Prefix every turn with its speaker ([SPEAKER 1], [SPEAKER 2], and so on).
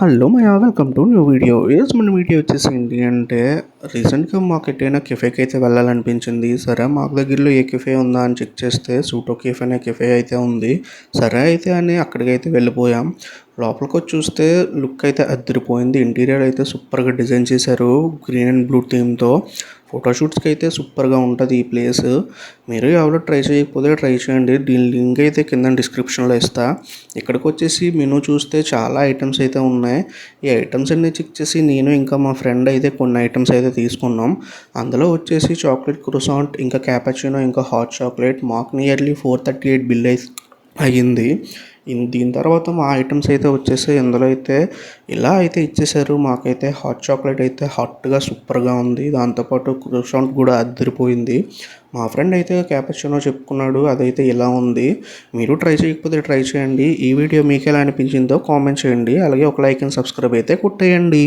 [SPEAKER 1] Hello Maaya welcome to new video. మన video వచ్చేసి ఏంటి అంటే రీసెంట్గా మాకు ఎటైనా కెఫేకి అయితే వెళ్ళాలనిపించింది. సరే మాకు దగ్గరలో ఏ కెఫే ఉందా అని చెక్ చేస్తే సూటో కెఫే అనే కెఫే అయితే ఉంది. సరే అయితే అని అక్కడికైతే వెళ్ళిపోయాం. లోపలికి వచ్చి చూస్తే లుక్ అయితే అదిరిపోయింది. ఇంటీరియర్ అయితే సూపర్గా డిజైన్ చేశారు గ్రీన్ అండ్ బ్లూ థీమ్తో. ఫోటోషూట్స్కి అయితే సూపర్గా ఉంటుంది ఈ ప్లేస్. మీరు ఎవరో ట్రై చేయకపోతే ట్రై చేయండి. దీని లింక్ అయితే కింద డిస్క్రిప్షన్లో ఇస్తా. ఇక్కడికి వచ్చేసి మెనూ చూస్తే చాలా ఐటమ్స్ అయితే ఉన్నాయి. ఈ ఐటమ్స్ అన్ని చెక్ చేసి నేను ఇంకా మా ఫ్రెండ్ అయితే కొన్ని ఐటమ్స్ అయితే తీసుకున్నాం. అందులో వచ్చేసి చాక్లెట్ క్రూసాంట్, ఇంకా క్యాపచినో, ఇంకా హాట్ చాక్లెట్. మాకు నియర్లీ 438 బిల్ అయ్యింది. దీని తర్వాత మా ఐటమ్స్ అయితే వచ్చేసి ఇందులో అయితే ఇలా అయితే ఇచ్చేసారు. మాకైతే హాట్ చాక్లెట్ అయితే హాట్గా సూపర్గా ఉంది. దాంతోపాటు క్రూసాంట్ కూడా అదిరిపోయింది. మా ఫ్రెండ్ అయితే క్యాపచినో చెప్పుకున్నాడు, అదైతే ఇలా ఉంది. మీరు ట్రై చేయకపోతే ట్రై చేయండి. ఈ వీడియో మీకు ఎలా అనిపించిందో కామెంట్ చేయండి. అలాగే ఒక లైక్ అండ్ సబ్స్క్రైబ్ అయితే కొట్టేయండి.